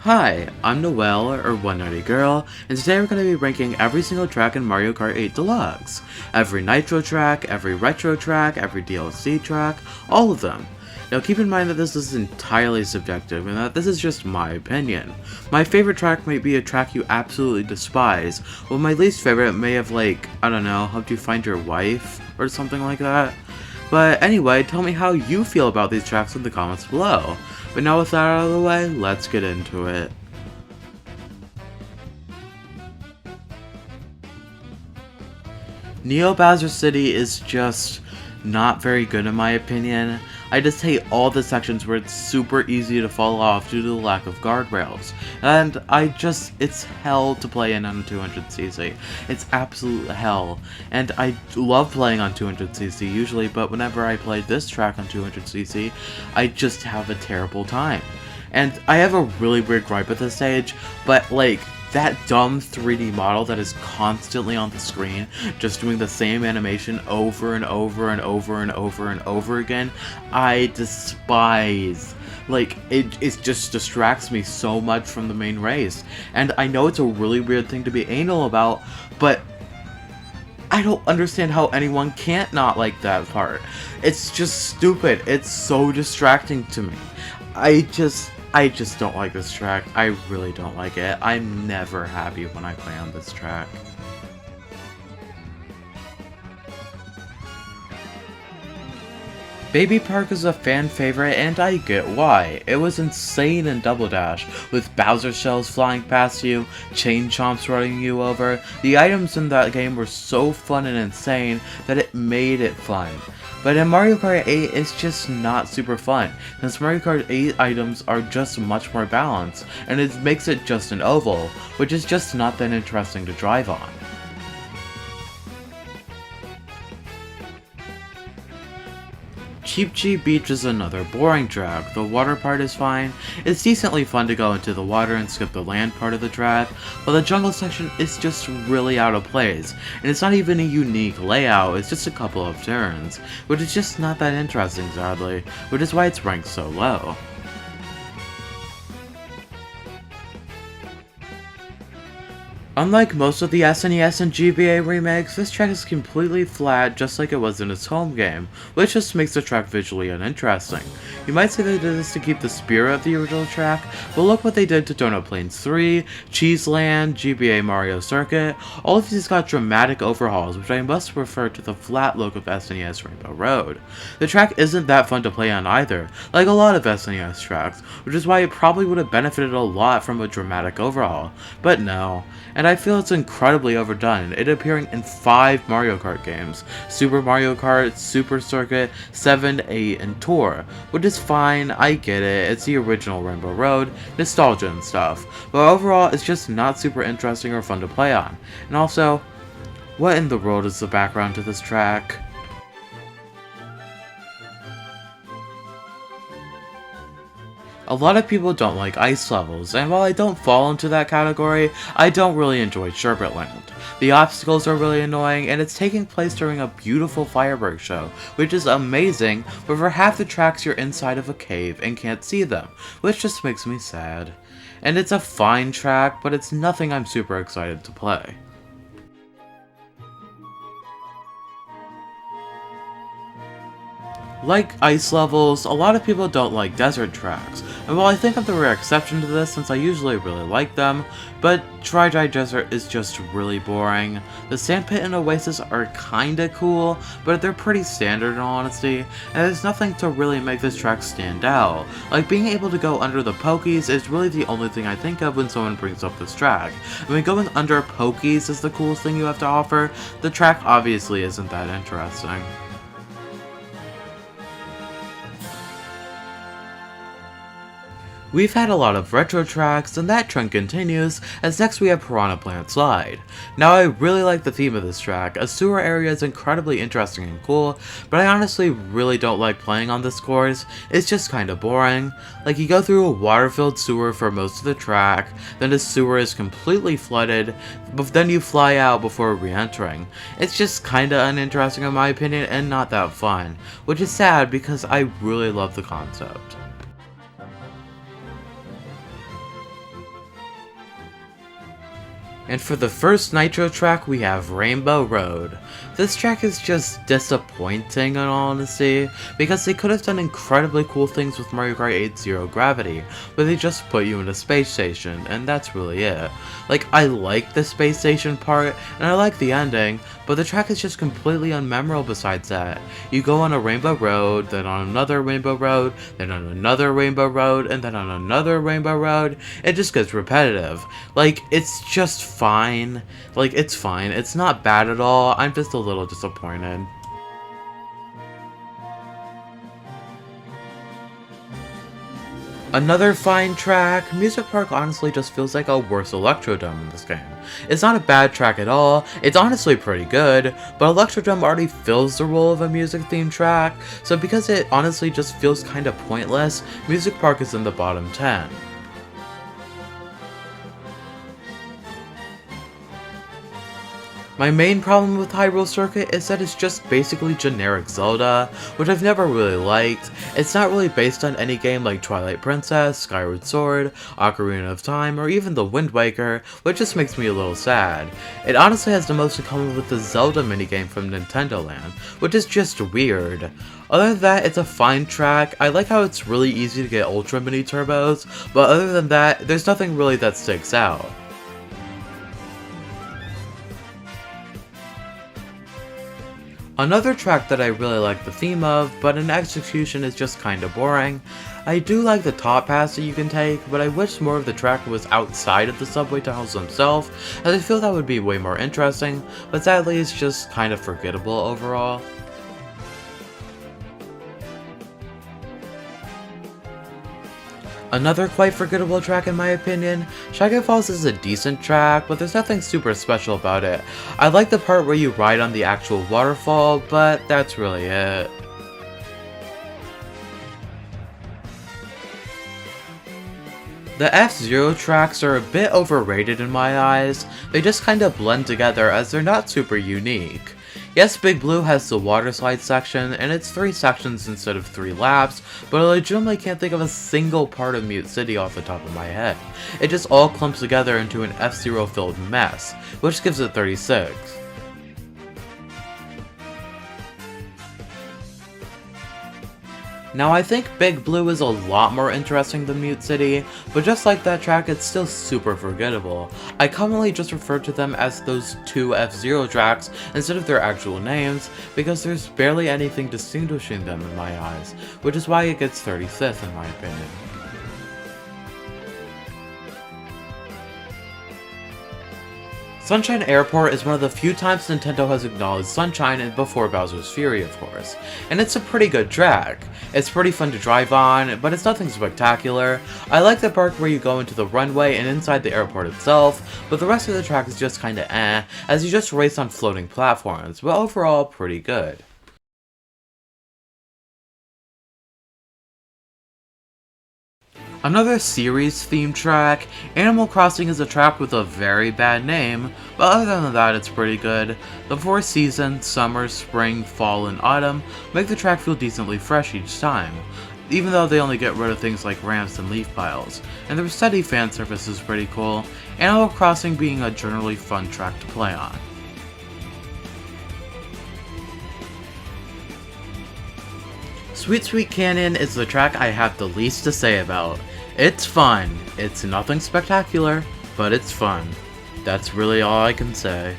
Hi, I'm Noelle, or One Nighty Girl, and today we're going to be ranking every single track in Mario Kart 8 Deluxe. Every Nitro track, every Retro track, every DLC track, all of them. Now keep in mind that this is entirely subjective and that this is just my opinion. My favorite track might be a track you absolutely despise, while my least favorite may have I don't know, helped you find your wife, or something like that. But anyway, tell me how you feel about these tracks in the comments below. But now with that out of the way, let's get into it. Neo Bowser City is just not very good in my opinion. I just hate all the sections where it's super easy to fall off due to the lack of guardrails. And it's hell to play in on 200cc. It's absolute hell. And I love playing on 200cc usually, but whenever I play this track on 200cc, I just have a terrible time. And I have a really weird gripe with this stage, but that dumb 3D model that is constantly on the screen, just doing the same animation over and over and over and over and over again, I despise. It just distracts me so much from the main race. And I know it's a really weird thing to be anal about, but I don't understand how anyone can't not like that part. It's just stupid. It's so distracting to me. I just don't like this track. I really don't like it. I'm never happy when I play on this track. Baby Park is a fan favorite and I get why. It was insane in Double Dash, with Bowser shells flying past you, chain chomps running you over. The items in that game were so fun and insane that it made it fun. But in Mario Kart 8, it's just not super fun, since Mario Kart 8 items are just much more balanced, and it makes it just an oval, which is just not that interesting to drive on. Cheep Beach is another boring track. The water part is fine, it's decently fun to go into the water and skip the land part of the track, but the jungle section is just really out of place, and it's not even a unique layout, it's just a couple of turns, which is just not that interesting sadly, which is why it's ranked so low. Unlike most of the SNES and GBA remakes, this track is completely flat just like it was in its home game, which just makes the track visually uninteresting. You might say they did this to keep the spirit of the original track, but look what they did to Donut Plains 3, Cheese Land, GBA Mario Circuit. All of these got dramatic overhauls, which I must refer to the flat look of SNES Rainbow Road. The track isn't that fun to play on either, like a lot of SNES tracks, which is why it probably would have benefited a lot from a dramatic overhaul, but no. And I feel it's incredibly overdone, it appearing in 5 Mario Kart games: Super Mario Kart, Super Circuit, 7, 8, and Tour, which is fine, I get it, it's the original Rainbow Road, nostalgia and stuff, but overall it's just not super interesting or fun to play on. And also, what in the world is the background to this track? A lot of people don't like ice levels, and while I don't fall into that category, I don't really enjoy Sherbert Land. The obstacles are really annoying, and it's taking place during a beautiful fireworks show, which is amazing, but for half the tracks you're inside of a cave and can't see them, which just makes me sad. And it's a fine track, but it's nothing I'm super excited to play. Like ice levels, a lot of people don't like desert tracks, and while I think I'm the rare exception to this since I usually really like them, but Dry Desert is just really boring. The Sandpit and Oasis are kinda cool, but they're pretty standard in all honesty, and there's nothing to really make this track stand out. Like being able to go under the Pokies is really the only thing I think of when someone brings up this track. I mean, going under Pokies is the coolest thing you have to offer. The track obviously isn't that interesting. We've had a lot of retro tracks, and that trend continues, as next we have Piranha Plant Slide. Now I really like the theme of this track, a sewer area is incredibly interesting and cool, but I honestly really don't like playing on this course, it's just kinda boring. Like you go through a water-filled sewer for most of the track, then the sewer is completely flooded, but then you fly out before re-entering. It's just kinda uninteresting in my opinion and not that fun, which is sad because I really love the concept. And for the first Nitro track, we have Rainbow Road. This track is just disappointing in all honesty, because they could have done incredibly cool things with Mario Kart 8 Zero Gravity, but they just put you in a space station, and that's really it. Like, I like the space station part, and I like the ending, but the track is just completely unmemorable besides that. You go on a Rainbow Road, then on another Rainbow Road, then on another Rainbow Road, and then on another Rainbow Road. It just gets repetitive. Like, it's just fine. Like, it's fine. It's not bad at all. I'm just a little disappointed. Another fine track, Music Park honestly just feels like a worse Electrodome in this game. It's not a bad track at all, it's honestly pretty good, but Electrodome already fills the role of a music themed track, so because it honestly just feels kinda pointless, Music Park is in the bottom 10. My main problem with Hyrule Circuit is that it's just basically generic Zelda, which I've never really liked. It's not really based on any game like Twilight Princess, Skyward Sword, Ocarina of Time, or even The Wind Waker, which just makes me a little sad. It honestly has the most in common with the Zelda minigame from Nintendo Land, which is just weird. Other than that, it's a fine track. I like how it's really easy to get Ultra Mini Turbos, but other than that, there's nothing really that sticks out. Another track that I really like the theme of, but in execution is just kinda boring. I do like the top pass that you can take, but I wish more of the track was outside of the subway tunnels themselves, as I feel that would be way more interesting, but sadly it's just kinda forgettable overall. Another quite forgettable track in my opinion, Shy Guy Falls is a decent track, but there's nothing super special about it. I like the part where you ride on the actual waterfall, but that's really it. The F-Zero tracks are a bit overrated in my eyes. They just kinda blend together as they're not super unique. Yes, Big Blue has the water slide section, and it's 3 sections instead of 3 laps, but I legitimately can't think of a single part of Mute City off the top of my head. It just all clumps together into an F-Zero filled mess, which gives it 36. Now I think Big Blue is a lot more interesting than Mute City, but just like that track, it's still super forgettable. I commonly just refer to them as those 2 F-Zero tracks instead of their actual names, because there's barely anything distinguishing them in my eyes, which is why it gets 35th in my opinion. Sunshine Airport is one of the few times Nintendo has acknowledged Sunshine, and before Bowser's Fury of course, and it's a pretty good track. It's pretty fun to drive on, but it's nothing spectacular. I like the part where you go into the runway and inside the airport itself, but the rest of the track is just kinda as you just race on floating platforms, but overall pretty good. Another series-themed track, Animal Crossing is a track with a very bad name, but other than that it's pretty good. The 4 seasons, summer, spring, fall, and autumn, make the track feel decently fresh each time, even though they only get rid of things like ramps and leaf piles, and the steady fan service is pretty cool, Animal Crossing being a generally fun track to play on. Sweet Sweet Canyon is the track I have the least to say about. It's fun. It's nothing spectacular, but it's fun. That's really all I can say.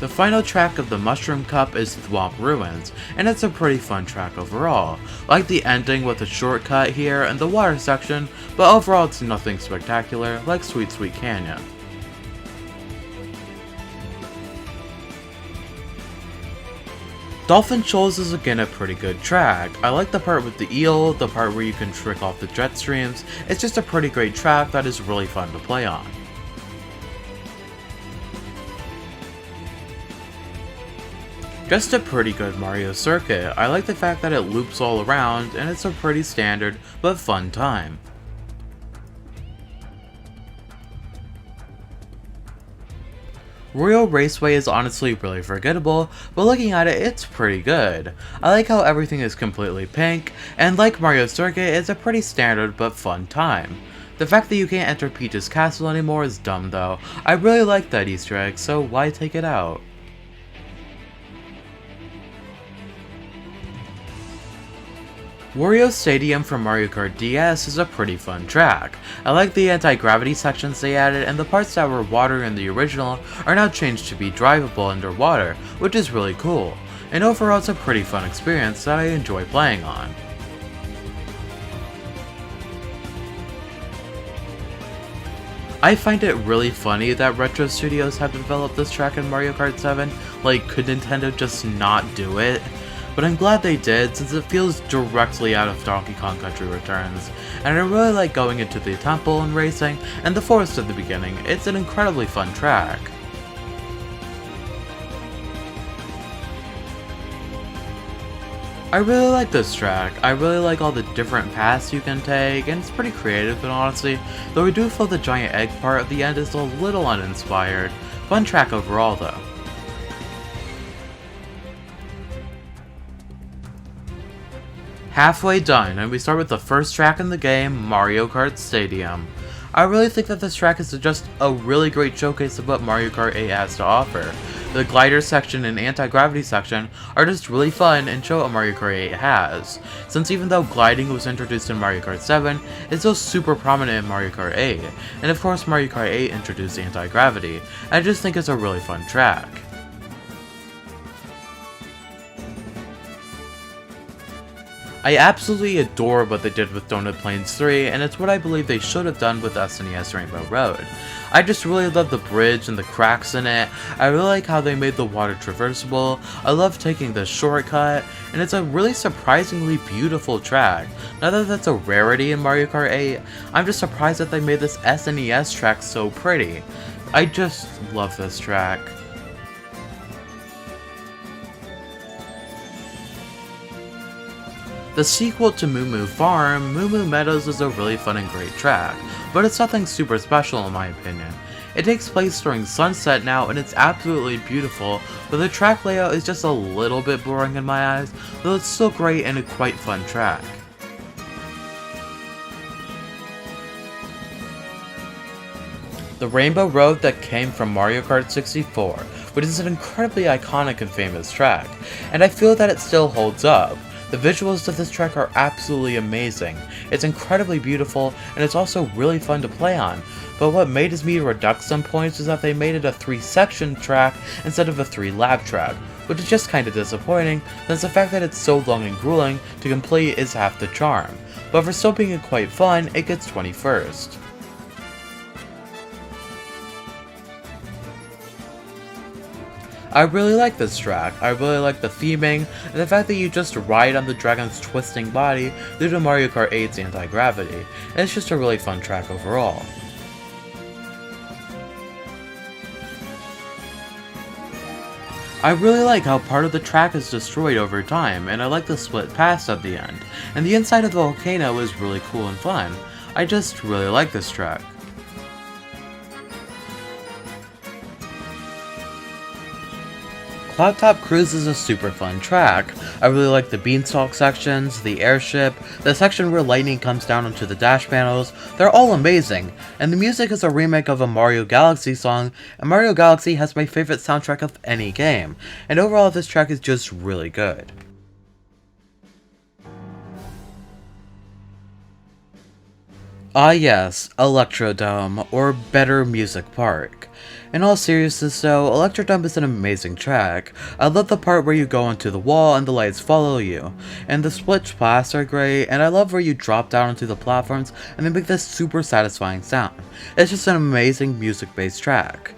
The final track of the Mushroom Cup is Thwomp Ruins, and it's a pretty fun track overall. Like the ending with a shortcut here and the water section, but overall it's nothing spectacular like Sweet Sweet Canyon. Dolphin Shoals is again a pretty good track. I like the part with the eel, the part where you can trick off the jet streams. It's just a pretty great track that is really fun to play on. Just a pretty good Mario Circuit. I like the fact that it loops all around, and it's a pretty standard but fun time. Royal Raceway is honestly really forgettable, but looking at it, it's pretty good. I like how everything is completely pink, and like Mario Circuit, it's a pretty standard but fun time. The fact that you can't enter Peach's castle anymore is dumb though. I really like that Easter egg, so why take it out? Wario Stadium from Mario Kart DS is a pretty fun track. I like the anti-gravity sections they added, and the parts that were water in the original are now changed to be drivable underwater, which is really cool. And overall it's a pretty fun experience that I enjoy playing on. I find it really funny that Retro Studios have developed this track in Mario Kart 7, like could Nintendo just not do it? But I'm glad they did, since it feels directly out of Donkey Kong Country Returns, and I really like going into the temple and racing, and the forest at the beginning. It's an incredibly fun track. I really like this track. I really like all the different paths you can take, and it's pretty creative and honestly, though I do feel the giant egg part at the end is a little uninspired. Fun track overall though. Halfway done, and we start with the first track in the game, Mario Kart Stadium. I really think that this track is just a really great showcase of what Mario Kart 8 has to offer. The glider section and anti-gravity section are just really fun and show what Mario Kart 8 has, since even though gliding was introduced in Mario Kart 7, it's still super prominent in Mario Kart 8, and of course Mario Kart 8 introduced anti-gravity. I just think it's a really fun track. I absolutely adore what they did with Donut Plains 3, and it's what I believe they should have done with SNES Rainbow Road. I just really love the bridge and the cracks in it. I really like how they made the water traversable. I love taking the shortcut, and it's a really surprisingly beautiful track. Now that that's a rarity in Mario Kart 8, I'm just surprised that they made this SNES track so pretty. I just love this track. The sequel to Moo Moo Farm, Moo Moo Meadows, is a really fun and great track, but it's nothing super special in my opinion. It takes place during sunset now and it's absolutely beautiful, but the track layout is just a little bit boring in my eyes, though it's still great and a quite fun track. The Rainbow Road that came from Mario Kart 64, which is an incredibly iconic and famous track, and I feel that it still holds up. The visuals of this track are absolutely amazing. It's incredibly beautiful, and it's also really fun to play on. But what made me reduce some points is that they made it a 3-section track instead of a 3-lap track, which is just kinda disappointing, since the fact that it's so long and grueling to complete is half the charm. But for still being quite fun, it gets 21st. I really like this track. I really like the theming, and the fact that you just ride on the dragon's twisting body due to Mario Kart 8's anti-gravity. It's just a really fun track overall. I really like how part of the track is destroyed over time, and I like the split paths at the end. And the inside of the volcano is really cool and fun. I just really like this track. Cloudtop Cruise is a super fun track. I really like the beanstalk sections, the airship, the section where lightning comes down onto the dash panels. They're all amazing, and the music is a remake of a Mario Galaxy song, and Mario Galaxy has my favorite soundtrack of any game, and overall this track is just really good. Ah yes, Electrodome, or Better Music Park. In all seriousness though, Electrodome is an amazing track. I love the part where you go onto the wall and the lights follow you, and the split paths are great, and I love where you drop down onto the platforms and they make this super satisfying sound. It's just an amazing music-based track.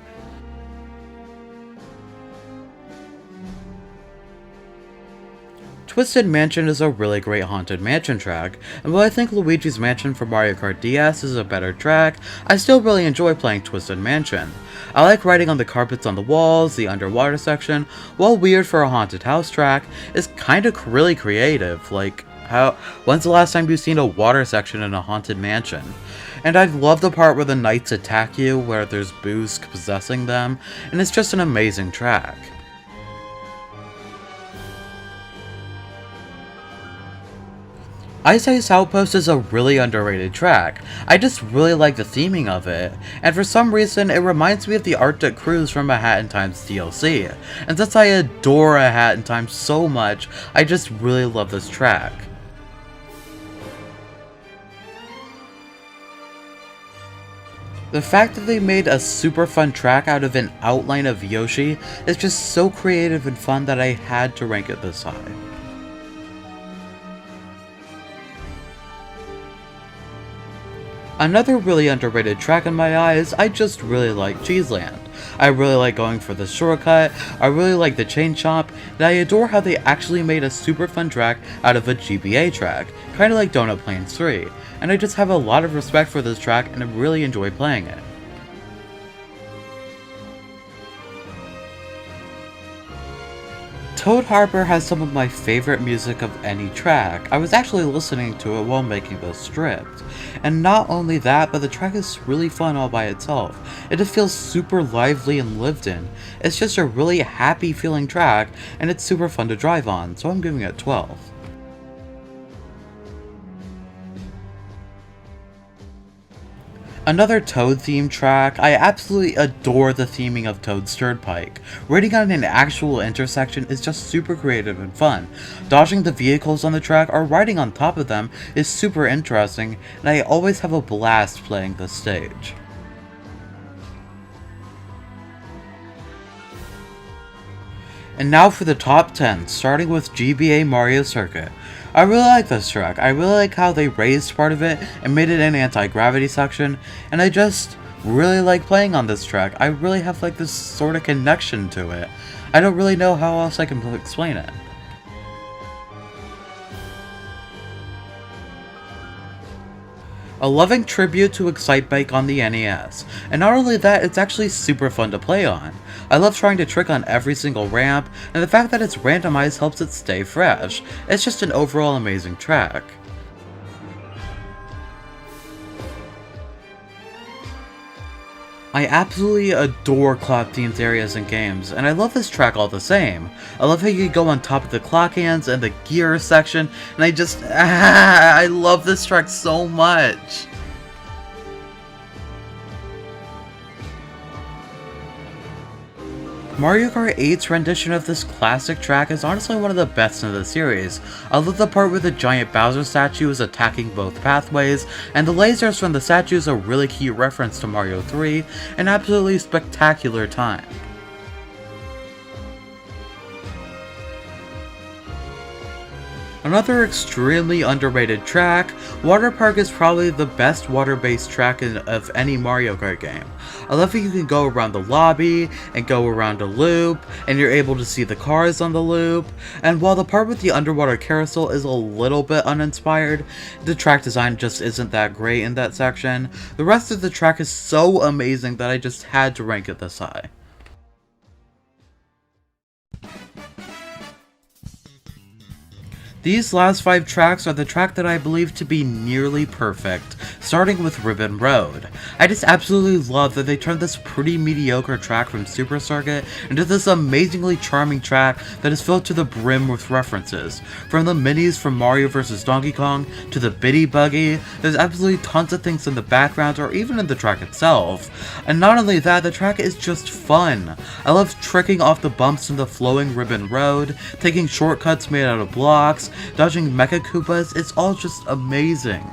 Twisted Mansion is a really great Haunted Mansion track, and while I think Luigi's Mansion for Mario Kart DS is a better track, I still really enjoy playing Twisted Mansion. I like riding on the carpets on the walls, the underwater section, while weird for a haunted house track, is kinda really creative, like, When's the last time you've seen a water section in a haunted mansion? And I love the part where the knights attack you, where there's boos possessing them, and it's just an amazing track. Ice Outpost is a really underrated track. I just really like the theming of it, and for some reason it reminds me of the Arctic Cruise from A Hat in Time's DLC. And since I adore A Hat in Time so much, I just really love this track. The fact that they made a super fun track out of an outline of Yoshi is just so creative and fun that I had to rank it this high. Another really underrated track in my eyes, I just really like Cheese Land. I really like going for the shortcut, I really like the chain chomp, and I adore how they actually made a super fun track out of a GBA track, kinda like Donut Plains 3, and I just have a lot of respect for this track and I really enjoy playing it. Toad Harbor has some of my favorite music of any track. I was actually listening to it while making this script. And not only that, but the track is really fun all by itself. It just feels super lively and lived in. It's just a really happy feeling track, and it's super fun to drive on, so I'm giving it 12. Another Toad themed track, I absolutely adore the theming of Toad's Turnpike. Riding on an actual intersection is just super creative and fun. Dodging the vehicles on the track or riding on top of them is super interesting, and I always have a blast playing this stage. And now for the top 10, starting with GBA Mario Circuit. I really like this track. I really like how they raised part of it and made it an anti-gravity section, and I just really like playing on this track. I really have like this sort of connection to it. I don't really know how else I can explain it. A loving tribute to Excitebike on the NES, and not only that, it's actually super fun to play on. I love trying to trick on every single ramp, and the fact that it's randomized helps it stay fresh. It's just an overall amazing track. I absolutely adore clock themed areas in games, and I love this track all the same. I love how you can go on top of the clock hands and the gear section, and I love this track so much. Mario Kart 8's rendition of this classic track is honestly one of the best in the series. I love the part where the giant Bowser statue is attacking both pathways, and the lasers from the statue is a really key reference to Mario 3, an absolutely spectacular time. Another extremely underrated track, Water Park is probably the best water-based track of any Mario Kart game. I love how you can go around the lobby, and go around a loop, and you're able to see the cars on the loop, and while the part with the underwater carousel is a little bit uninspired, the track design just isn't that great in that section. The rest of the track is so amazing that I just had to rank it this high. These last 5 tracks are the track that I believe to be nearly perfect, starting with Ribbon Road. I just absolutely love that they turned this pretty mediocre track from Super Circuit into this amazingly charming track that is filled to the brim with references. From the minis from Mario vs. Donkey Kong to the Biddy Buggy, there's absolutely tons of things in the background or even in the track itself. And not only that, the track is just fun. I love tricking off the bumps in the flowing Ribbon Road, taking shortcuts made out of blocks, dodging Mecha Koopas, it's all just amazing.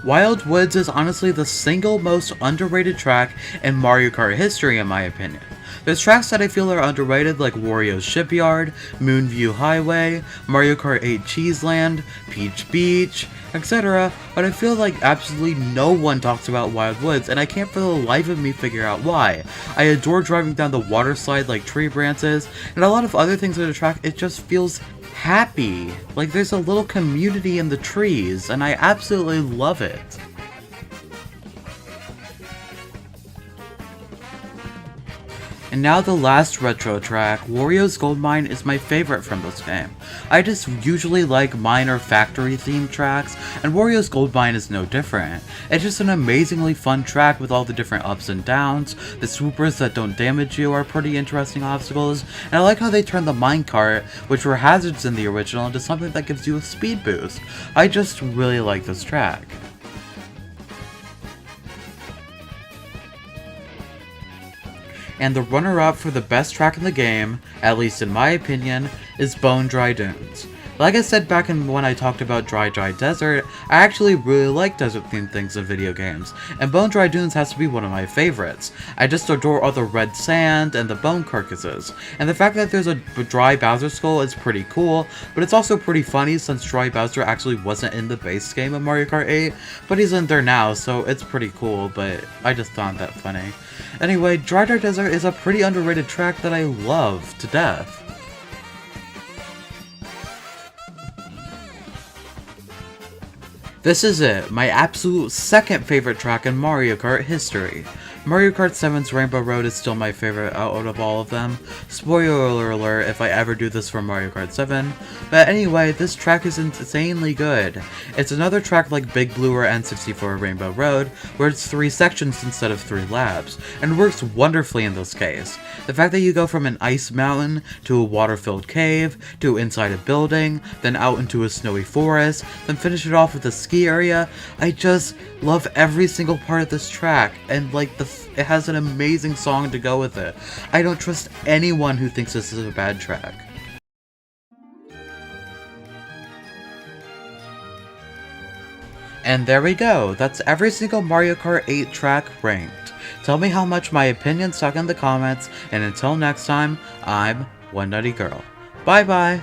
Wild Woods is honestly the single most underrated track in Mario Kart history in my opinion. There's tracks that I feel are underrated like Wario's Shipyard, Moonview Highway, Mario Kart 8 Cheese Land, Peach Beach, etc. But I feel like absolutely no one talks about Wild Woods, and I can't for the life of me figure out why. I adore driving down the water slide like tree branches, and a lot of other things in the track, it just feels happy. Like there's a little community in the trees, and I absolutely love it. And now the last retro track, Wario's Gold Mine is my favorite from this game. I just usually like mine or factory themed tracks, and Wario's Gold Mine is no different. It's just an amazingly fun track with all the different ups and downs. The swoopers that don't damage you are pretty interesting obstacles, and I like how they turned the minecart, which were hazards in the original, into something that gives you a speed boost. I just really like this track. And the runner-up for the best track in the game, at least in my opinion, is Bone Dry Dunes. Like I said back when I talked about Dry Desert, I actually really like desert-themed things in video games, and Bone Dry Dunes has to be one of my favorites. I just adore all the red sand and the bone carcasses, and the fact that there's a Dry Bowser skull is pretty cool, but it's also pretty funny since Dry Bowser actually wasn't in the base game of Mario Kart 8, but he's in there now, so it's pretty cool, but I just found that funny. Anyway, Dry Desert is a pretty underrated track that I love to death. This is it, my absolute second favorite track in Mario Kart history. Mario Kart 7's Rainbow Road is still my favorite out of all of them. Spoiler alert if I ever do this for Mario Kart 7. But anyway, this track is insanely good. It's another track like Big Blue or N64 Rainbow Road, where it's 3 sections instead of 3 laps, and works wonderfully in this case. The fact that you go from an ice mountain to a water-filled cave, to inside a building, then out into a snowy forest, then finish it off with a ski area, I just love every single part of this track, and like it has an amazing song to go with it. I don't trust anyone who thinks this is a bad track. And there we go, that's every single Mario Kart 8 track ranked. Tell me how much my opinions suck in the comments, and until next time, I'm One Nutty Girl. Bye bye!